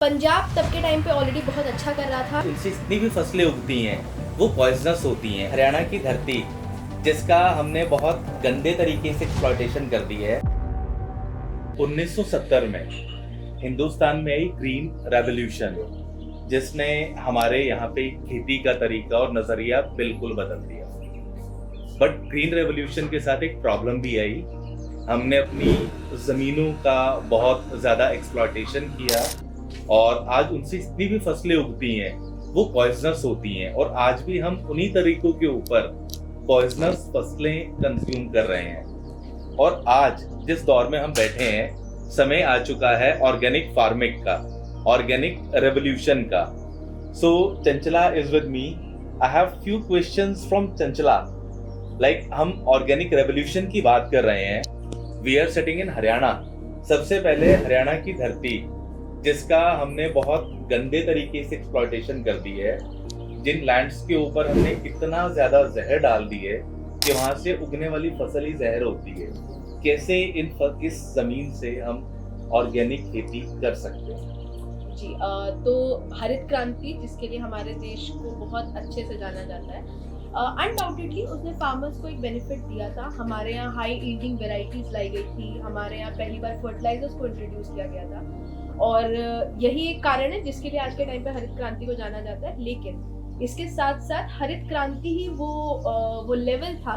पंजाब तब के टाइम पे ऑलरेडी बहुत अच्छा कर रहा था। इनसे जितनी भी फसलें उगती हैं वो पॉइजनस होती हैं। हरियाणा की धरती जिसका हमने बहुत गंदे तरीके से एक्सप्लॉयटेशन कर दी है। 1970 में हिंदुस्तान में आई ग्रीन रेवोल्यूशन, जिसने हमारे यहाँ पे खेती का तरीका और नजरिया बिल्कुल बदल दिया। बट ग्रीन रेवोल्यूशन के साथ एक प्रॉब्लम भी आई। हमने अपनी जमीनों का बहुत ज्यादा एक्सप्लॉयटेशन किया और आज उनसे जितनी भी फसलें उगती हैं वो पॉइजनस होती हैं और आज भी हम उन्हीं तरीकों के ऊपर पॉइजनस फसलें कंज्यूम कर रहे हैं। और आज जिस दौर में हम बैठे हैं, समय आ चुका है ऑर्गेनिक फार्मिंग का, ऑर्गेनिक रेवोल्यूशन का। So Chanchala is with me. I have few questions from Chanchala. Like हम ऑर्गेनिक रेवोल्यूशन की बात कर रहे हैं, we are sitting in Haryana. सबसे पहले हरियाणा की धरती जिसका हमने बहुत गंदे तरीके से एक्सप्लॉयटेशन कर दी है, जिन लैंड्स के ऊपर हमने इतना ज्यादा जहर डाल दी है कि वहां से उगने वाली फसल ही जहर होती है, कैसे इस जमीन से हम ऑर्गेनिक खेती कर सकते हैं? जी तो हरित क्रांति जिसके लिए हमारे देश को बहुत अच्छे से जाना जाता है, अनडाउटेडली उसने फार्मर्स को एक बेनिफिट दिया था। हमारे यहाँ हाई यील्डिंग वेराइटीज लाई गई थी, हमारे यहाँ पहली बार फर्टिलाइजर्स को इंट्रोड्यूस किया गया था और यही एक कारण है जिसके लिए आज के टाइम पे हरित क्रांति को जाना जाता है। लेकिन इसके साथ साथ हरित क्रांति ही वो लेवल था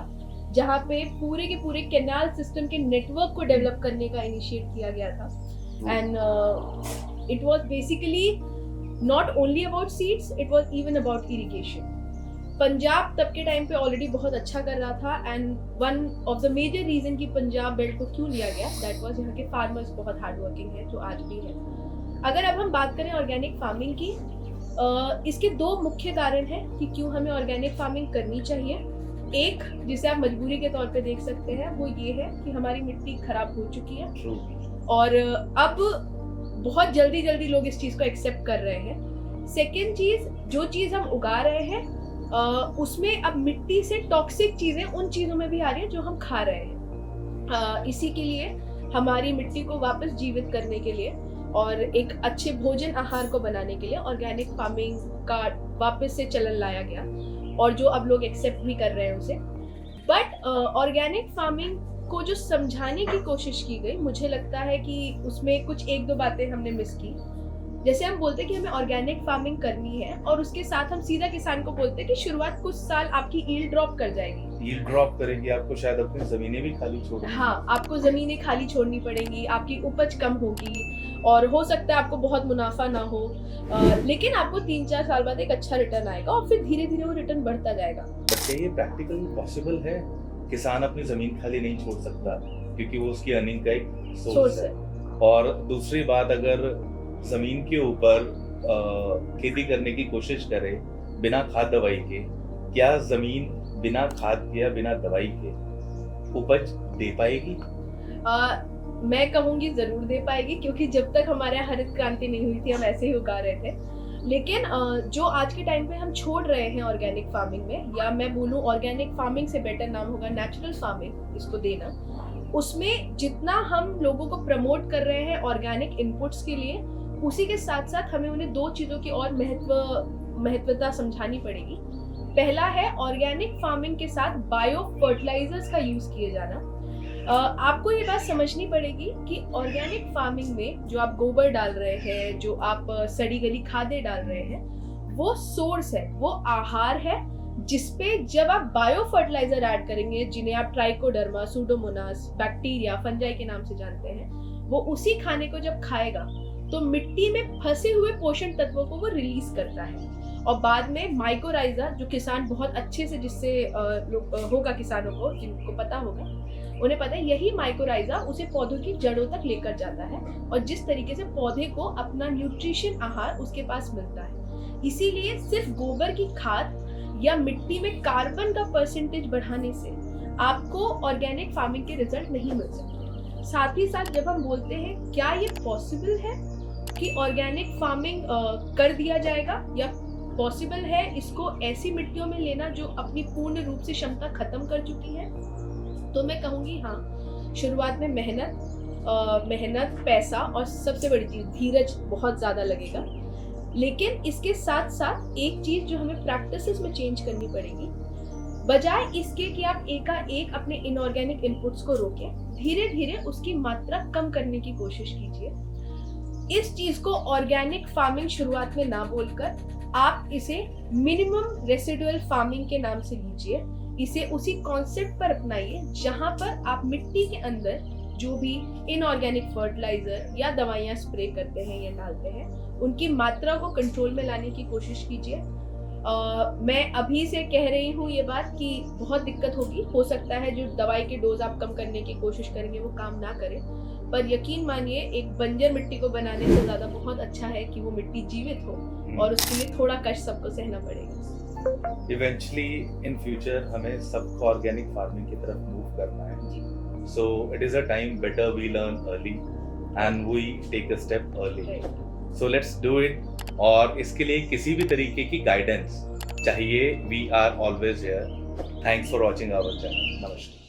जहाँ पे पूरे के पूरे कैनाल सिस्टम के नेटवर्क को डेवलप करने का इनिशिएट किया गया था। And it was basically not only about seeds, it was even about irrigation. Punjab तब के टाइम पे ऑलरेडी बहुत अच्छा कर रहा था and one of the major reason कि पंजाब बेल्ट को क्यों लिया गया, दैट वाज यहाँ के फार्मर्स बहुत हार्ड वर्किंग है जो आज भी है। अगर अब हम बात करें ऑर्गेनिक फार्मिंग की, इसके दो मुख्य कारण हैं कि क्यों हमें ऑर्गेनिक फार्मिंग करनी चाहिए। एक जिसे आप मजबूरी के तौर पे देख सकते हैं वो ये है कि हमारी मिट्टी खराब हो चुकी है और अब बहुत जल्दी लोग इस चीज को एक्सेप्ट कर रहे हैं। सेकेंड चीज, जो चीज हम उगा रहे हैं उसमें अब मिट्टी से टॉक्सिक चीजें उन चीजों में भी आ रही है जो हम खा रहे हैं। इसी के लिए हमारी मिट्टी को वापस जीवित करने के लिए और एक अच्छे भोजन आहार को बनाने के लिए ऑर्गेनिक फार्मिंग का वापस से चलन लाया गया और जो अब लोग एक्सेप्ट भी कर रहे हैं उसे। बट ऑर्गेनिक फार्मिंग को जो समझाने की कोशिश की गई, मुझे लगता है कि उसमें कुछ एक दो बातें हमने मिस की। जैसे हम बोलते हैं कि हमें ऑर्गेनिक फार्मिंग करनी है और उसके साथ हम सीधा किसान को बोलते हैं कि शुरुआत कुछ साल आपकी यील्ड ड्रॉप कर जाएगी। यील्ड ड्रॉप करेंगे, आपको शायद अपनी जमीनें भी खाली छोड़नी। हाँ, आपको जमीनें खाली छोड़नी पड़ेंगी, आपकी उपज कम होगी और हो सकता है आपको बहुत मुनाफा ना हो, लेकिन आपको 3-4 साल बाद एक अच्छा रिटर्न आएगा और फिर धीरे धीरे वो रिटर्न बढ़ता जाएगा। क्या ये प्रैक्टिकली पॉसिबल है? किसान अपनी जमीन खाली नहीं छोड़ सकता क्योंकि वो उसकी अर्निंग का एक सोर्स है। और दूसरी बात, अगर जमीन के ऊपर खेती करने की कोशिश करे बिना खाद दवाई के, क्या जमीन बिना खाद के या बिना दवाई के उपज दे पाएगी? मैं कहूँगी जरूर दे पाएगी, क्योंकि जब तक हमारे यहाँ हरित क्रांति नहीं हुई थी हम ऐसे ही उगा रहे थे। लेकिन जो आज के टाइम पे हम छोड़ रहे हैं ऑर्गेनिक फार्मिंग में, या मैं बोलूँ ऑर्गेनिक फार्मिंग से बेटर नाम होगा नेचुरल फार्मिंग इसको देना, उसमें जितना हम लोगों को प्रमोट कर रहे हैं ऑर्गेनिक इनपुट्स के लिए, उसी के साथ साथ हमें उन्हें दो चीज़ों की और महत्वता समझानी पड़ेगी। पहला है ऑर्गेनिक फार्मिंग के साथ बायो फर्टिलाइजर्स का यूज किए जाना। आपको ये बात समझनी पड़ेगी कि ऑर्गेनिक फार्मिंग में जो आप गोबर डाल रहे हैं, जो आप सड़ी गली खादें डाल रहे हैं, वो सोर्स है, वो आहार है जिसपे जब आप बायो फर्टिलाइजर ऐड करेंगे, जिन्हें आप ट्राइकोडर्मा, सूडोमोनास, बैक्टीरिया, फंजाई के नाम से जानते हैं, वो उसी खाने को जब खाएगा तो मिट्टी में फंसे हुए पोषण तत्वों को वो रिलीज करता है और बाद में माइकोराइजा, जो किसान बहुत अच्छे से, जिससे होगा किसानों को जिनको पता होगा, उन्हें पता है यही माइकोराइजा उसे पौधों की जड़ों तक लेकर जाता है और जिस तरीके से पौधे को अपना न्यूट्रिशन आहार उसके पास मिलता है। इसीलिए सिर्फ गोबर की खाद या मिट्टी में कार्बन का परसेंटेज बढ़ाने से आपको ऑर्गेनिक फार्मिंग के रिजल्ट नहीं मिल सकते। साथ ही साथ जब हम बोलते हैं क्या ये पॉसिबल है कि ऑर्गेनिक फार्मिंग कर दिया जाएगा, या पॉसिबल है इसको ऐसी मिट्टियों में लेना जो अपनी पूर्ण रूप से क्षमता खत्म कर चुकी है, तो मैं कहूँगी हाँ, शुरुआत में मेहनत, मेहनत, पैसा और सबसे बड़ी चीज़ धीरज बहुत ज़्यादा लगेगा। लेकिन इसके साथ साथ एक चीज़ जो हमें प्रैक्टिसेस में चेंज करनी पड़ेगी, बजाय इसके कि आप एकाएक अपने इनऑर्गेनिक इनपुट्स को रोकें, धीरे धीरे उसकी मात्रा कम करने की कोशिश कीजिए। इस चीज़ को ऑर्गेनिक फार्मिंग शुरुआत में ना बोलकर आप इसे मिनिमम रेसिडुअल फार्मिंग के नाम से लीजिए। इसे उसी कॉन्सेप्ट पर अपनाइए जहां पर आप मिट्टी के अंदर जो भी इनऑर्गेनिक फर्टिलाइजर या दवाइयाँ स्प्रे करते हैं या डालते हैं, उनकी मात्रा को कंट्रोल में लाने की कोशिश कीजिए। मैं अभी से कह रही हूँ ये बात कि बहुत दिक्कत होगी, हो सकता है जो दवाई के डोज आप कम करने की कोशिश करेंगे वो काम ना करे, पर यकीन मानिए एक बंजर मिट्टी को बनाने से ज़्यादा बहुत अच्छा है कि वो मिट्टी जीवित हो, और उसके लिए थोड़ा कष्ट सबको सहना पड़ेगा। इवेंचुअली इन फ्यूचर हमें सबको ऑर्गेनिक फार्मिंग की तरफ मूव करना है, so it is a time better we learn early and we take a step early, so let's do it. और इसके लिए किसी भी तरीके की गाइडेंस चाहिए, we are always here. Thanks for watching our channel. नमस्कार।